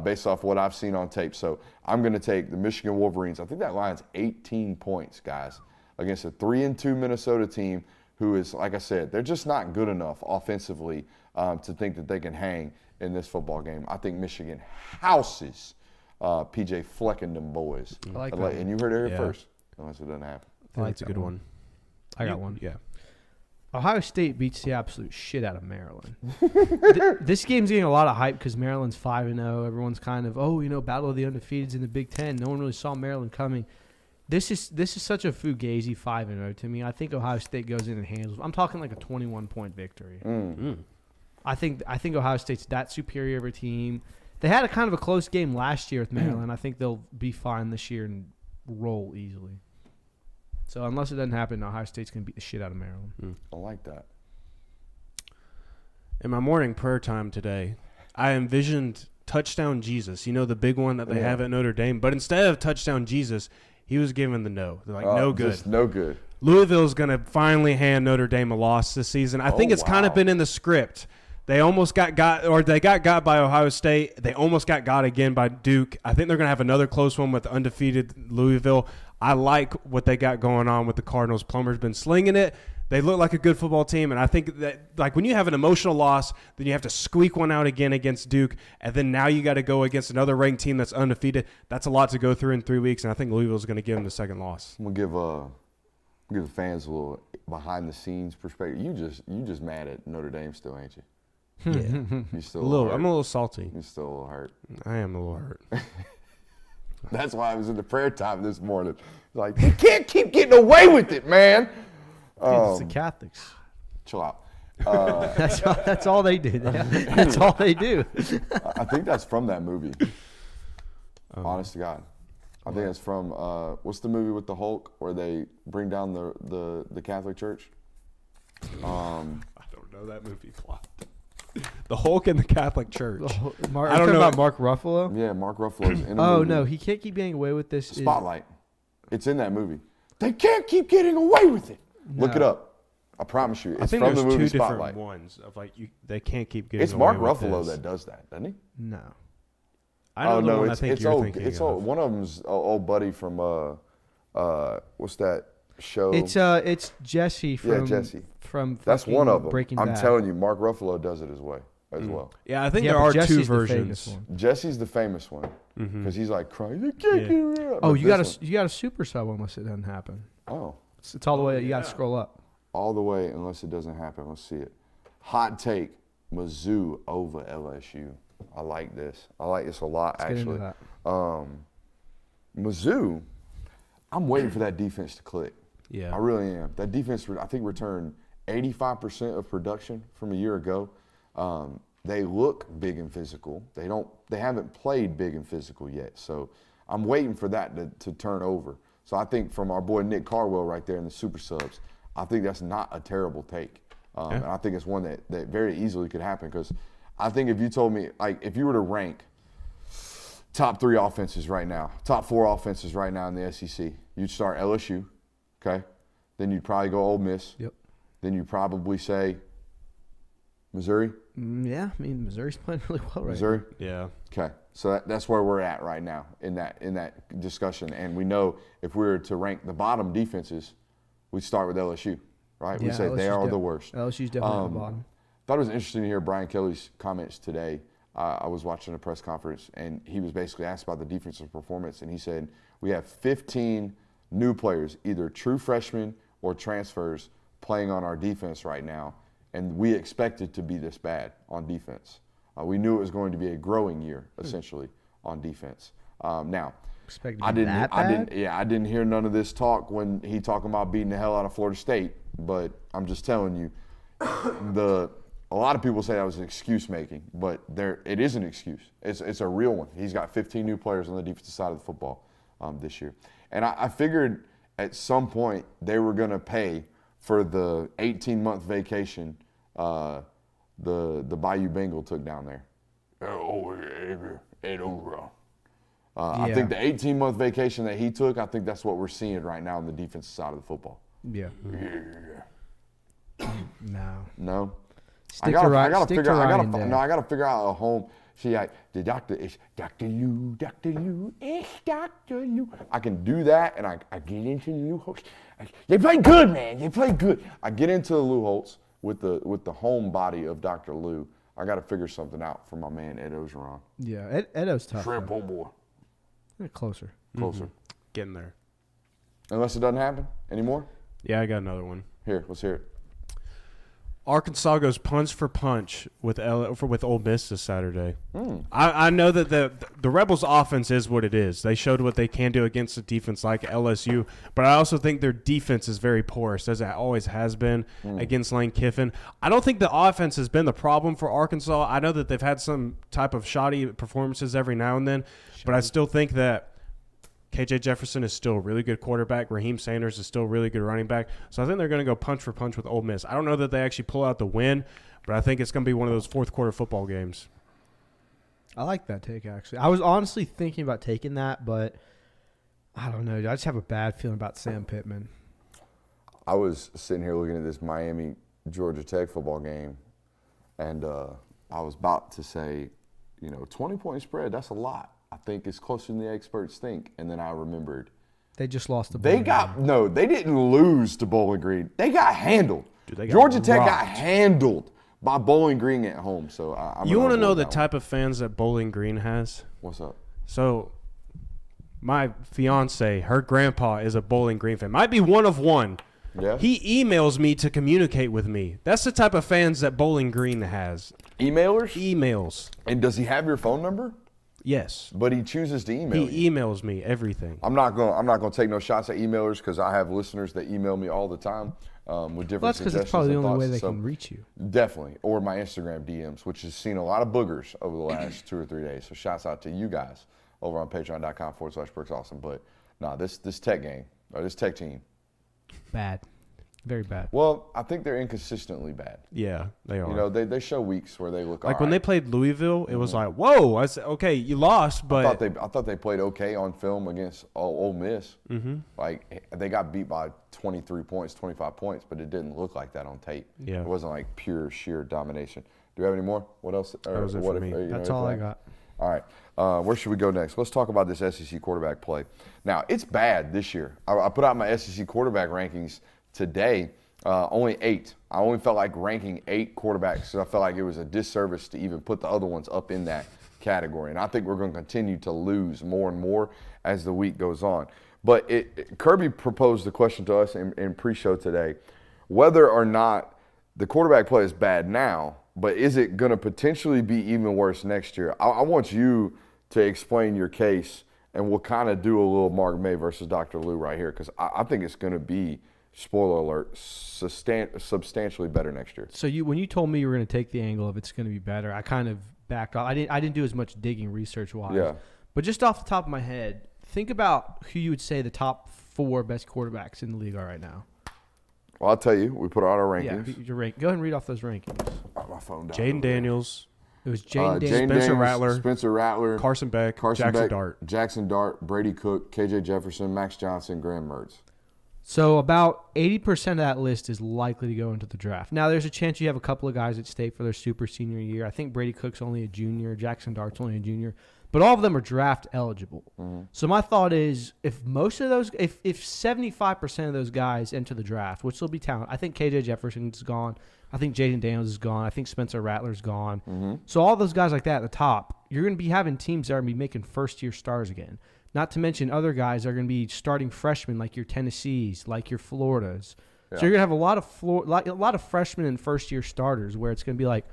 based off what I've seen on tape. So I'm going to take the Michigan Wolverines. I think that line's 18 points, guys, against a 3-2 Minnesota team who is, like I said, they're just not good enough offensively to think that they can hang in this football game. I think Michigan houses P.J. Fleck and them boys. I like that. And you heard it here first, unless it doesn't happen. That's a good one. I got one. Yeah. Ohio State beats the absolute shit out of Maryland. This game's getting a lot of hype because Maryland's 5-0. Everyone's kind of, battle of the undefeateds in the Big Ten. No one really saw Maryland coming. This is such a fugazi 5-0 to me. I think Ohio State goes in and handles. I'm talking like a 21-point victory. I think Ohio State's that superior of a team. They had a kind of a close game last year with Maryland. I think they'll be fine this year and roll easily. So unless it doesn't happen, Ohio State's going to beat the shit out of Maryland. I like that. In my morning prayer time today, I envisioned Touchdown Jesus. You know, the big one that they have at Notre Dame. But instead of Touchdown Jesus, he was given the no. They're like, no good. Just no good. Louisville's going to finally hand Notre Dame a loss this season. I think it's kind of been in the script. They almost got by Ohio State. They almost got again by Duke. I think they're going to have another close one with undefeated Louisville. I like what they got going on with the Cardinals. Plummer's been slinging it. They look like a good football team, and I think that, like, when you have an emotional loss, then you have to squeak one out again against Duke, and then now you got to go against another ranked team that's undefeated. That's a lot to go through in 3 weeks, and I think Louisville's going to give them the second loss. I'm gonna give the fans a little behind-the-scenes perspective. You just mad at Notre Dame still, ain't you? Yeah, you still I'm a little salty. You're still a little hurt. I am a little hurt. That's why I was in the prayer time this morning. Like, you can't keep getting away with it, man. It's the Catholics. Chill out. That's all they do. That's all they do. I think that's from that movie. Honest to God. I think it's from, what's the movie with the Hulk where they bring down the Catholic Church? I don't know that movie plot. The Hulk and the Catholic Church. I don't know about Mark Ruffalo. Yeah, Mark Ruffalo's in the movie. Oh no, he can't keep getting away with this. Spotlight. It's in that movie. They can't keep getting away with it. No. Look it up. I promise you. It's from the movie two Spotlight. different ones of like they can't keep getting. It's away Mark with Ruffalo this. that does that, doesn't he? No. I don't know. I think it's you're old. thinking It's of. old. One of them's an old buddy from what's that show? It's Jesse from Jesse. From that's one of them. Breaking I'm Bad. telling you, Mark Ruffalo does it as well. Yeah, I think there are Jesse's two the famous versions. one. Jesse's the famous one because he's like crying. You can't get it out. Oh, But you got this a super sub unless it doesn't happen. one- Oh, It's all the way. You got to scroll up. all the way unless it doesn't happen. Let's see it. Hot take: Mizzou over LSU. I like this. I like this a lot, Let's get actually. into that. Mizzou, I'm waiting for that defense to click. Yeah. I really am. That defense, I think, returned 85% of production from a year ago. They look big and physical. They haven't played big and physical yet. So I'm waiting for that to turn over. So I think from our boy Nick Carwell right there in the super subs, I think that's not a terrible take. And I think it's one that very easily could happen because I think if you told me, like, if you were to rank top 3 offenses right now, top 4 offenses right now in the SEC, you'd start LSU, okay? Then you'd probably go Ole Miss. Yep. Then you'd probably say Missouri. Yeah, I mean Missouri's playing really well right Missouri. Yeah. Okay, so that's where we're at right now in that discussion, and we know if we were to rank the bottom defenses, we'd start with LSU, right? now. We say they are the worst. LSU's definitely on the bottom. Thought it was interesting to hear Brian Kelly's comments today. I was watching a press conference, and he was basically asked about the defensive performance, and he said, we have 15 new players, either true freshmen or transfers, playing on our defense right now, and we expected to be this bad on defense. We knew it was going to be a growing year, essentially, on defense. Now, I didn't hear none of this talk when he talking about beating the hell out of Florida State, but I'm just telling you, a lot of people say that was an excuse making, but it is an excuse. It's a real one. He's got 15 new players on the defensive side of the football this year. And I figured at some point they were going to pay for the 18-month vacation the Bayou Bengal took down there. I think the 18-month vacation that he took, I think that's what we're seeing right now on the defensive side of the football. Yeah. No? I gotta figure out a home. See, the doctor is Dr. Lou, it's Dr. Lou. I can do that, and I get into the Lou Holtz. They play good, man. They play good. I get into the Lou Holtz with the home body of Dr. Lou. I got to figure something out for my man Ed Ogeron. Yeah, Edo's tough. Shrimp, oh boy. Closer. Getting there. Unless it doesn't happen anymore. Yeah, I got another one. Here, let's hear it. Arkansas goes punch for punch with Ole Miss this Saturday. I know that the Rebels' offense is what it is. They showed what they can do against a defense like LSU, but I also think their defense is very porous, as it always has been against Lane Kiffin. I don't think the offense has been the problem for Arkansas. I know that they've had some type of shoddy performances every now and then, but I still think that KJ Jefferson is still a really good quarterback. Raheem Sanders is still a really good running back. So I think they're going to go punch for punch with Ole Miss. I don't know that they actually pull out the win, but I think it's going to be one of those fourth quarter football games. I like that take, actually. I was honestly thinking about taking that, but I don't know. I just have a bad feeling about Sam Pittman. I was sitting here looking at this Miami-Georgia Tech football game, and I was about to say, 20-point spread, that's a lot. I think it's closer than the experts think. And then I remembered. They just lost to Bowling Green. They didn't lose to Bowling Green. They got handled. Georgia Tech got handled by Bowling Green at home. So you want to know the type of fans that Bowling Green has? What's up? So my fiance, her grandpa is a Bowling Green fan. Might be one of one. Yeah. He emails me to communicate with me. That's the type of fans that Bowling Green has. Emailers? Emails. And does he have your phone number? Yes. But he chooses to email you. He emails me everything. I'm not going to take no shots at emailers because I have listeners that email me all the time with different suggestions. That's because it's probably the only way they can reach you. Definitely. Or my Instagram DMs, which has seen a lot of boogers over the last 2 or 3 days. So shouts out to you guys over on patreon.com/BrooksAwesome. But this Tech game, or this Tech team. Bad. Very bad. Well, I think they're inconsistently bad. Yeah, they are. They show weeks where they look like when they played Louisville, it was like, whoa! I said, okay, you lost, but I thought they played okay on film against Ole Miss. Mm-hmm. Like they got beat by 23 points, 25 points, but it didn't look like that on tape. Yeah, it wasn't like pure sheer domination. Do we have any more? What else? That was it for me. That's all I got. All right. Where should we go next? Let's talk about this SEC quarterback play. Now, it's bad this year. I put out my SEC quarterback rankings today, only 8. I only felt like ranking 8 quarterbacks because I felt like it was a disservice to even put the other ones up in that category. And I think we're going to continue to lose more and more as the week goes on. But Kirby proposed the question to us in pre-show today, whether or not the quarterback play is bad now, but is it going to potentially be even worse next year? I want you to explain your case, and we'll kind of do a little Mark May versus Dr. Lou right here, because I think it's going to be, spoiler alert, substantially better next year. So when you told me you were going to take the angle of it's going to be better, I kind of backed off. I didn't do as much digging research-wise. Yeah. But just off the top of my head, think about who you would say the top 4 best quarterbacks in the league are right now. Well, I'll tell you, we put out our rankings. Yeah, go ahead and read off those rankings. My phone down. Jaden Daniels. It was Jaden Daniels, Spencer Rattler, Carson Beck, Jackson Dart, Brady Cook, KJ Jefferson, Max Johnson, Graham Mertz. So about 80% of that list is likely to go into the draft. Now, there's a chance you have a couple of guys at stake for their super senior year. I think Brady Cook's only a junior. Jackson Dart's only a junior. But all of them are draft eligible. Mm-hmm. So my thought is if 75% of those guys enter the draft, which will be talent, I think KJ Jefferson's gone. I think Jaden Daniels is gone. I think Spencer Rattler's gone. Mm-hmm. So all those guys like that at the top, you're going to be having teams that are going to be making first-year stars again. Not to mention other guys that are going to be starting freshmen like your Tennessees, like your Floridas. Yeah. So you're going to have a lot of freshmen and first-year starters where it's going to be like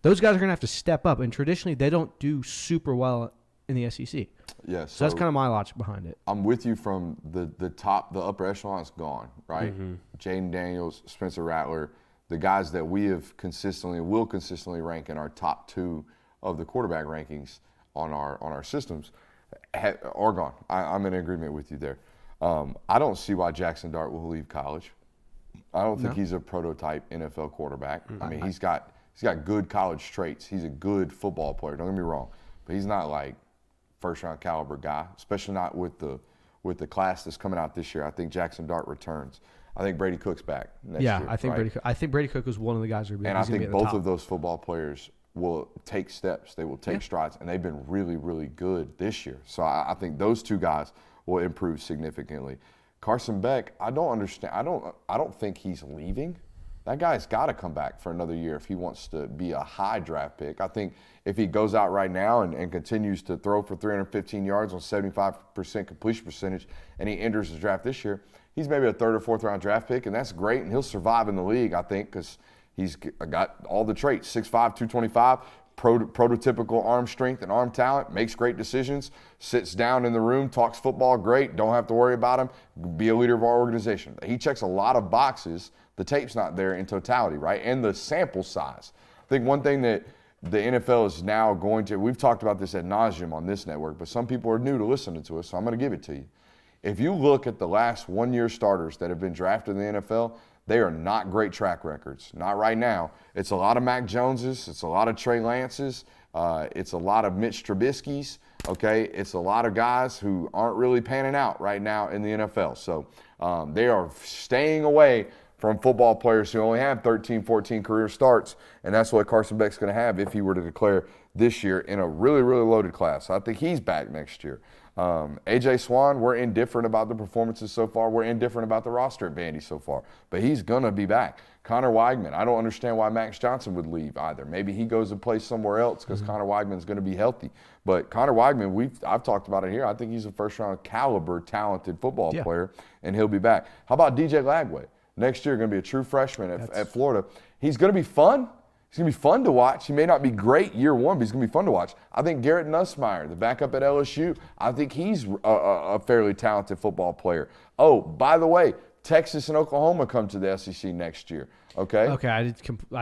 those guys are going to have to step up. And traditionally, they don't do super well in the SEC. Yes. So that's kind of my logic behind it. I'm with you from the top, the upper echelon's gone, right? Mm-hmm. Jaden Daniels, Spencer Rattler, the guys that we have will consistently rank in our top 2 of the quarterback rankings on our systems are gone. I'm in agreement with you there. I don't see why Jackson Dart will leave college. I don't think he's a prototype NFL quarterback. Mm-hmm. I mean, he's got good college traits. He's a good football player. Don't get me wrong, but he's not like first-round caliber guy, especially not with the class that's coming out this year. I think Jackson Dart returns. I think Brady Cook's back next year. I think Brady Cook was one of the guys who are and I think both of those football players will take steps. They will take strides, and they've been really, really good this year. So I think those 2 guys will improve significantly. Carson Beck, I don't understand. I don't think he's leaving. That guy's got to come back for another year if he wants to be a high draft pick. I think if he goes out right now and continues to throw for 315 yards on 75% completion percentage and he enters the draft this year, he's maybe a 3rd or 4th round draft pick, and that's great, and he'll survive in the league, I think, because he's got all the traits, 6'5", 225, prototypical arm strength and arm talent, makes great decisions, sits down in the room, talks football great, don't have to worry about him, be a leader of our organization. He checks a lot of boxes. The tape's not there in totality, right? And the sample size. I think one thing that the NFL is now going to, we've talked about this ad nauseum on this network, but some people are new to listening to us, so I'm going to give it to you. If you look at the last one-year starters that have been drafted in the NFL, they are not great track records. Not right now. It's a lot of Mac Joneses. It's a lot of Trey Lances. It's a lot of Mitch Trubisky's. Okay, it's a lot of guys who aren't really panning out right now in the NFL. So they are staying away from football players who only have 13, 14 career starts, and that's what Carson Beck's going to have if he were to declare this year in a really, really loaded class. I think he's back next year. A.J. Swan, we're indifferent about the performances so far. We're indifferent about the roster at Vandy so far, but he's going to be back. Connor Weigman, I don't understand why Max Johnson would leave either. Maybe he goes and plays somewhere else because Connor Weigman's going to be healthy. But Connor Weigman, I've talked about it here. I think he's a first-round caliber, talented football player, and he'll be back. How about DJ Lagway? Next year, going to be a true freshman at Florida. He's going to be fun. He's going to be fun to watch. He may not be great year one, but he's going to be fun to watch. I think Garrett Nussmeier, the backup at LSU, I think he's a fairly talented football player. Oh, by the way, Texas and Oklahoma come to the SEC next year. Okay. Okay, I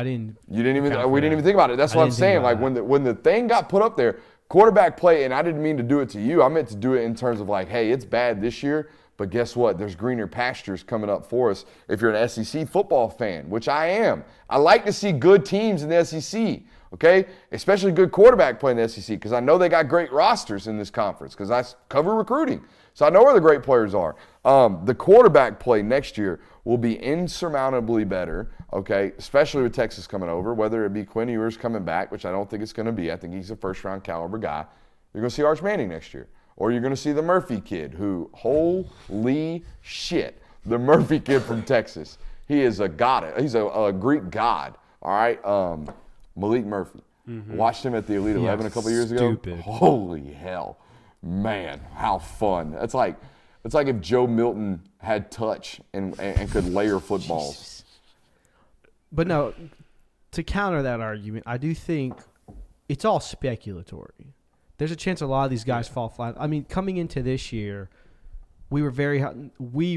didn't. You didn't even. We didn't even think about it. That's what I'm saying. Like when the thing got put up there, quarterback play, and I didn't mean to do it to you. I meant to do it in terms of like, hey, it's bad this year. But guess what? There's greener pastures coming up for us if you're an SEC football fan, which I am. I like to see good teams in the SEC, okay? Especially good quarterback play in the SEC because I know they got great rosters in this conference because I cover recruiting. So I know where the great players are. The quarterback play next year will be insurmountably better, okay, especially with Texas coming over, whether it be Quinn Ewers coming back, which I don't think it's going to be. I think he's a first-round caliber guy. You're going to see Arch Manning next year. Or you're going to see the Murphy kid who, holy shit, the Murphy kid from Texas. He is a god. He's a Greek god. All right. Malik Murphy. Watched him at the Elite 11 a couple years ago. Holy hell. Man, how fun. It's like if Joe Milton had touch and could layer footballs. Jesus. But no, to counter that argument, I do think it's all speculatory. There's a chance a lot of these guys fall flat. I mean, coming into this year, we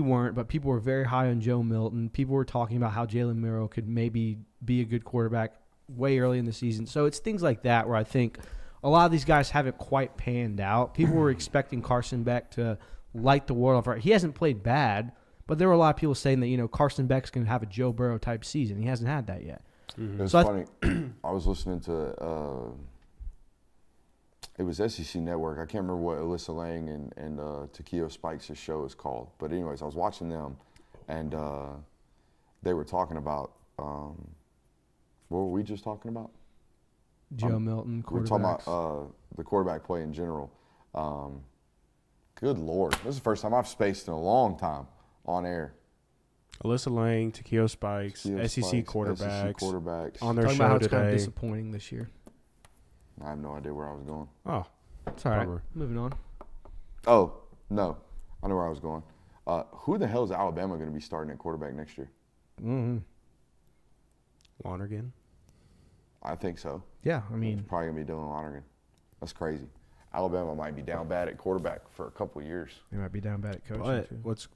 weren't, but people were very high on Joe Milton. People were talking about how Jalen Milroe could maybe be a good quarterback way early in the season. So it's things like that where I think a lot of these guys haven't quite panned out. People were expecting Carson Beck to light the world on fire. He hasn't played bad, but there were a lot of people saying that, Carson Beck's going to have a Joe Burrow type season. He hasn't had that yet. It was funny. I was listening to it was SEC Network. I can't remember what Alyssa Lang and Takeo Spikes' show is called. But anyways, I was watching them, and they were talking about what were we just talking about? Joe Milton, quarterbacks. We were talking about the quarterback play in general. Good Lord. This is the first time I've spaced in a long time on air. Alyssa Lang, Takeo Spikes, SEC quarterbacks on their talking show about how today. it's kind of disappointing this year. I have no idea where I was going. Oh, it's all right. Moving on. Oh, no. I know where I was going. Who the hell is Alabama going to be starting at quarterback next year? Lonergan. I think so. Yeah, I mean. It's probably going to be Dylan Lonergan. That's crazy. Alabama might be down bad at quarterback for a couple of years. They might be down bad at coaching, but too. What's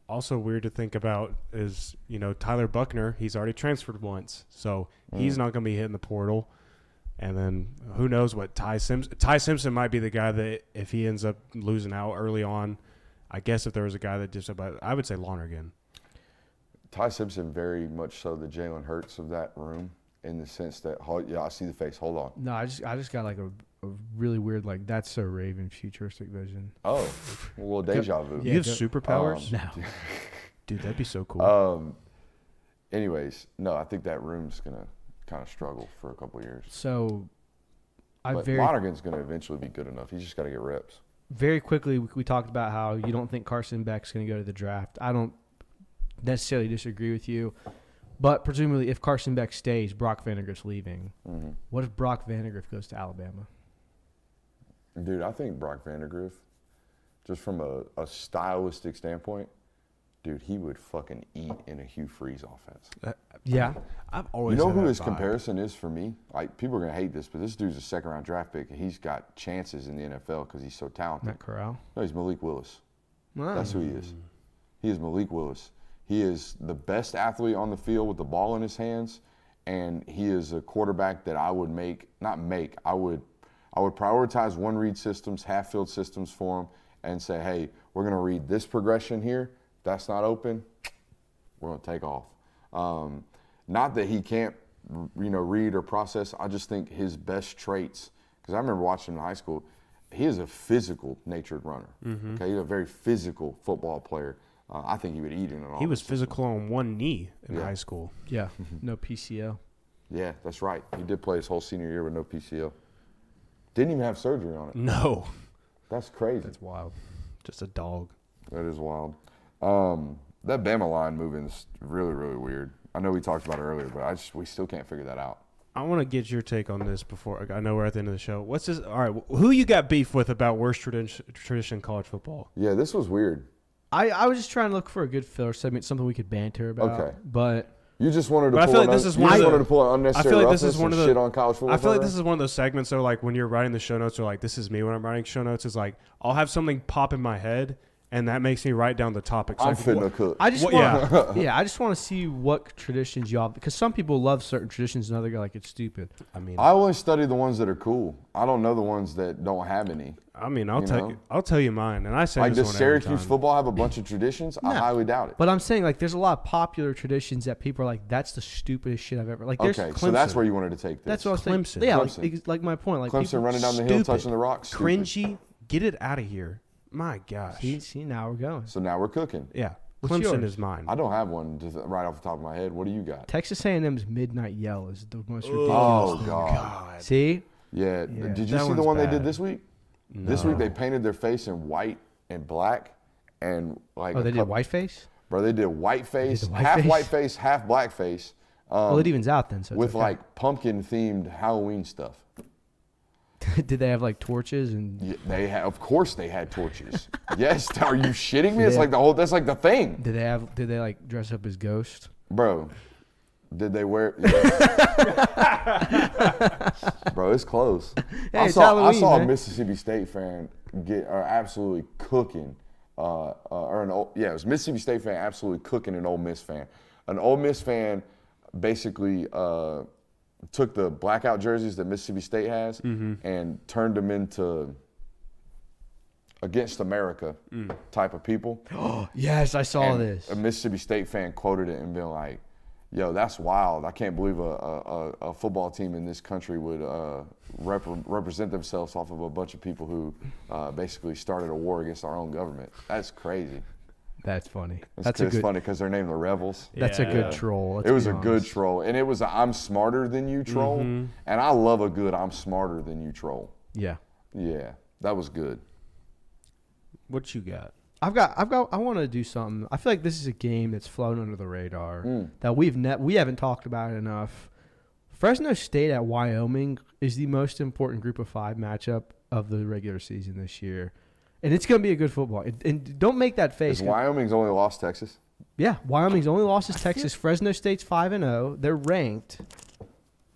also weird to think about is, Tyler Buckner, he's already transferred once. So he's not going to be hitting the portal. And then who knows what Ty Simpson might be the guy that if he ends up losing out early on, I guess if there was a guy that just about, I would say Lonergan. Ty Simpson very much so the Jalen Hurts of that room in the sense that, I see the face. Hold on. No, I just got like a really weird, like, that's so Raven futuristic vision. Oh, a little deja vu. You have superpowers? No. Dude, that'd be so cool. Anyways, no, I think that room's going to kind of struggle for a couple of years. So, Lonergan's going to eventually be good enough. He's just got to get reps. Very quickly, we talked about how you don't think Carson Beck's going to go to the draft. I don't necessarily disagree with you. But presumably, if Carson Beck stays, Brock Vandagriff's leaving. What if Brock Vandagriff goes to Alabama? Dude, I think Brock Vandagriff, just from a stylistic standpoint, dude, he would fucking eat in a Hugh Freeze offense. Yeah. I've always who his comparison is for me? Like, people are going to hate this, but this dude's a second-round draft pick, and he's got chances in the NFL because he's so talented. Matt Corral? No, he's Malik Willis. Wow. That's who he is. He is Malik Willis. He is the best athlete on the field with the ball in his hands, and he is a quarterback that I would I would prioritize one-read systems, half-field systems for him and say, hey, we're going to read this progression here. If that's not open, we're going to take off. Not that he can't, read or process. I just think his best traits, because I remember watching him in high school, he is a physical-natured runner. Okay, he's a very physical football player. I think he would eat in an offense. He was physical on one knee in high school. Yeah, no PCL. Yeah, that's right. He did play his whole senior year with no PCL. Didn't even have surgery on it. No. That's crazy. That's wild. Just a dog. That is wild. That Bama line moving is really, really weird. I know we talked about it earlier, but we still can't figure that out. I want to get your take on this before I know we're at the end of the show. What's this? All right, who you got beef with about worst tradition college football? Yeah, this was weird. I was just trying to look for a good filler segment, something we could banter about. Okay. But you just wanted to I pull feel like this is one of the, wanted to pull an unnecessary roughness and shit on college football. I feel like this is one of those segments that, like, when you're writing the show notes, or like, this is me when I'm writing show notes, is like, I'll have something pop in my head, and that makes me write down the topic. So I'm finna cook. I just want to see what traditions y'all, because some people love certain traditions and others go like it's stupid. I only study the ones that are cool. I don't know the ones that don't have any. I mean, I'll tell you mine, and I say like, this does one every Syracuse time. football have a bunch of traditions? No. I highly doubt it. But I'm saying, like, there's a lot of popular traditions that people are like, that's the stupidest shit I've ever. Like, there's okay, Clemson. so that's where you wanted to take this. That's what I was Clemson. saying. Yeah, Clemson. like my point. Like, Clemson running down the hill, touching the rock. Stupid. Cringy. Get it out of here. My gosh. See, now we're going. So now we're cooking. Yeah. What's Clemson yours? is mine. I don't have one just right off the top of my head. What do you got? Texas A&M's Midnight Yell is the most ridiculous. Oh, God. See? Yeah. Yeah, Did you that see the one's one they bad. did this week? No. This week they painted their face in white and black, and like. Oh, they did whiteface? Bro, they did whiteface, whiteface? half whiteface, half blackface. Well, it evens out then. So with it's okay. like pumpkin-themed Halloween stuff. Did they have like torches and? Yeah, of course they had torches. Yes, are you shitting me? It's like that's like the thing. Did they like dress up as ghosts? Bro, did they wear? Bro, it's close. Hey, I it's saw Halloween, a man. Mississippi State fan are absolutely cooking. It was Mississippi State fan absolutely cooking an Ole Miss fan. An Ole Miss fan basically took the blackout jerseys that Mississippi State has and turned them into against America type of people. Oh, yes, I saw this. A Mississippi State fan quoted it and been like, yo, that's wild. I can't believe a football team in this country would represent themselves off of a bunch of people who basically started a war against our own government. That's crazy. That's funny. It's funny because they're named the Rebels. That's a good troll. It was a good troll. And it was a I'm smarter than you troll. And I love a good I'm smarter than you troll. Yeah. Yeah, that was good. What you got? I want to do something. I feel like this is a game that's flown under the radar that we haven't talked about enough. Fresno State at Wyoming is the most important Group of 5 matchup of the regular season this year. And it's going to be a good football. And don't make that face. Is Wyoming's only lost Texas? Yeah, Wyoming's only lost is Texas. Fresno State's 5-0. They're ranked.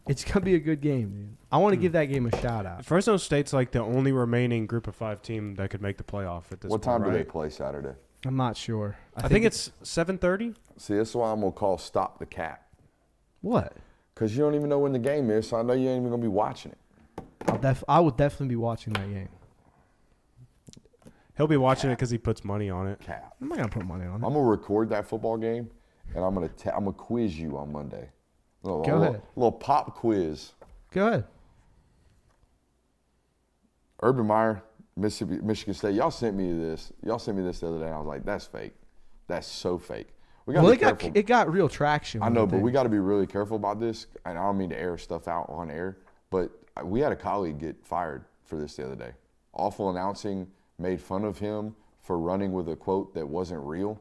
It's going to be a good game, dude. I want to give that game a shout out. Fresno State's like the only remaining Group of 5 team that could make the playoff at this point. What time do right? they play Saturday? I'm not sure. I think it's 7:30. See, that's why I'm going to call Stop the Cap. What? Because you don't even know when the game is, so I know you ain't even going to be watching it. I would definitely be watching that game. He'll be watching it because he puts money on it. Cap. I'm not going to put money on it. I'm going to record that football game, and I'm going to quiz you on Monday. Go ahead. Little pop quiz. Go ahead. Urban Meyer, Michigan State. Y'all sent me this the other day, and I was like, that's fake. That's so fake. It got real traction. I know, but we got to be really careful about this. And I don't mean to air stuff out on air, but we had a colleague get fired for this the other day. Awful announcing, made fun of him for running with a quote that wasn't real.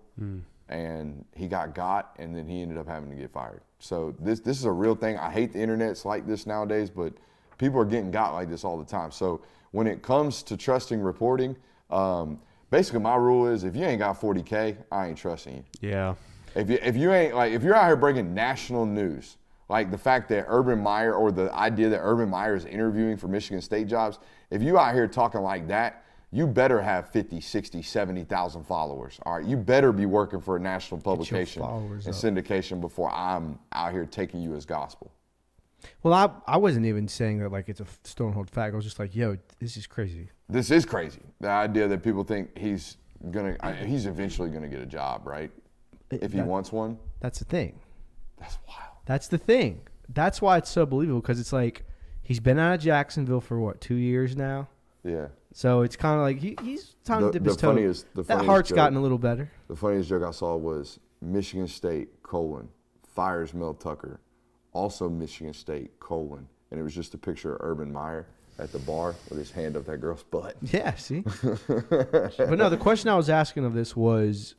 And he got, and then he ended up having to get fired. So this is a real thing. I hate the internet's like this nowadays, but people are getting got like this all the time. So when it comes to trusting reporting, basically my rule is if you ain't got 40K, I ain't trusting you. Yeah. If you're out here breaking national news, like the fact that Urban Meyer or the idea that Urban Meyer is interviewing for Michigan State jobs, if you out here talking like that, you better have 50, 60, 70,000 followers. All right, you better be working for a national publication and syndication before I'm out here taking you as gospel. Well, I wasn't even saying that like it's a stone cold fact. I was just like, yo, this is crazy. This is crazy. The idea that people think he's eventually gonna get a job, right? If he wants one. That's the thing. That's wild. That's the thing. That's why it's so believable, because it's like he's been out of Jacksonville for what, 2 years now? Yeah. So it's kind of like he's time to dip his toe. That heart's gotten a little better. The funniest joke I saw was Michigan State, fires Mel Tucker. Also Michigan State, and it was just a picture of Urban Meyer at the bar with his hand up that girl's butt. Yeah, see? But no, the question I was asking of this was,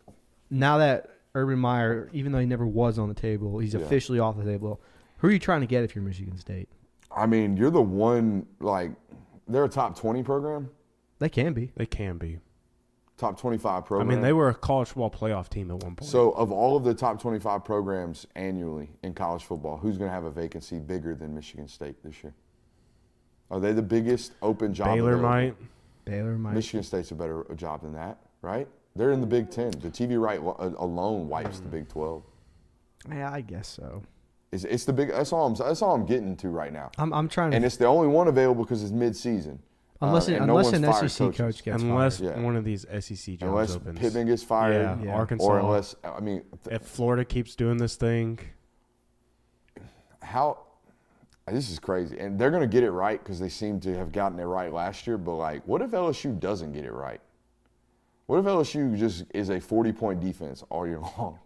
now that Urban Meyer, even though he never was on the table, he's officially off the table, who are you trying to get if you're Michigan State? I mean, you're the one, like, they're a top 20 program. They can be. They can be. Top 25 program. I mean, they were a college football playoff team at one point. So, of all of the top 25 programs annually in college football, who's going to have a vacancy bigger than Michigan State this year? Are they the biggest open job? Baylor might. Michigan State's a better job than that, right? They're in the Big Ten. The TV right alone wipes the Big 12. Yeah, I guess so. It's the big. That's all I'm getting to right now. I'm trying to. And it's the only one available because it's mid-season. Unless an SEC coach gets unless fired. one of these SEC jobs unless opens. Pittman gets fired, Arkansas, or unless if Florida keeps doing this thing. This is crazy, and they're going to get it right because they seem to have gotten it right last year. But like, what if LSU doesn't get it right? What if LSU just is a 40-point defense all year long?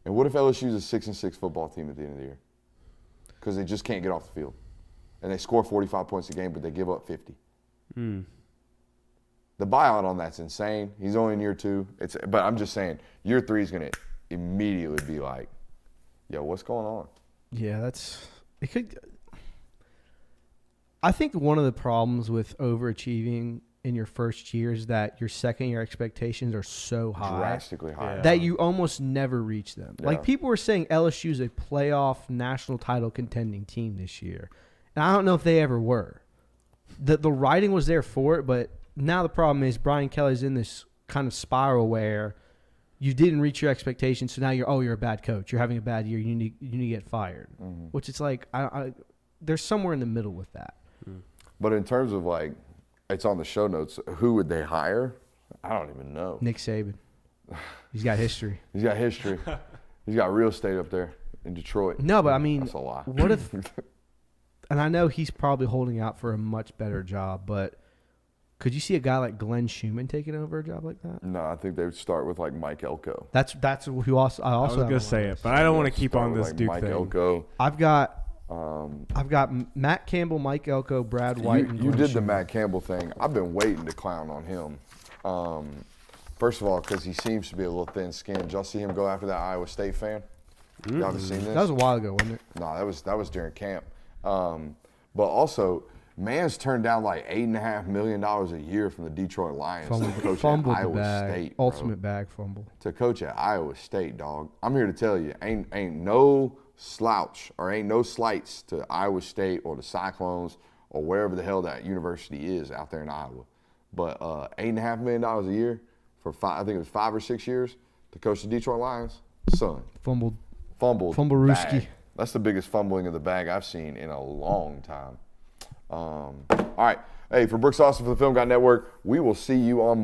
And what if LSU is a 6-6 football team at the end of the year? Because they just can't get off the field, and they score 45 points a game, but they give up 50. The buyout on that's insane. He's only in year 2. But I'm just saying, year 3 is going to immediately be like, yo, what's going on? Yeah, it could. I think one of the problems with overachieving in your first year is that your second year expectations are so high, drastically high, that you almost never reach them. Yeah. Like people were saying LSU is a playoff national title contending team this year, and I don't know if they ever were. The writing was there for it, but now the problem is Brian Kelly's in this kind of spiral where you didn't reach your expectations, so now you're a bad coach. You're having a bad year. You need to get fired. Mm-hmm. Which it's like there's somewhere in the middle with that. But in terms of like, it's on the show notes. Who would they hire? I don't even know. Nick Saban. He's got history. He's got history. He's got real estate up there in Detroit. No, but I mean, that's a lot. What if? And I know he's probably holding out for a much better job, but could you see a guy like Glenn Schumann taking over a job like that? No, I think they would start with like Mike Elko. That's who also I was gonna say it, but I don't want to keep on this like Duke Mike thing. Elko. I've got Matt Campbell, Mike Elko, Brad White, and you Glenn did Schumann. the Matt Campbell thing. I've been waiting to clown on him. First of all, because he seems to be a little thin-skinned. Did y'all see him go after that Iowa State fan? Y'all haven't seen this? That was a while ago, wasn't it? No, that was during camp. But also, man's turned down like $8.5 million a year from the Detroit Lions to coach at Iowa State. Ultimate bag fumble. To coach at Iowa State, dog. I'm here to tell you, ain't no slouch or ain't no slights to Iowa State or the Cyclones or wherever the hell that university is out there in Iowa. But $8.5 million a year for I think it was 5 or 6 years to coach the Detroit Lions, son. Fumbled. Bag. That's the biggest fumbling of the bag I've seen in a long time. All right. Hey, for Brooks Austin for the Film Guy Network, we will see you on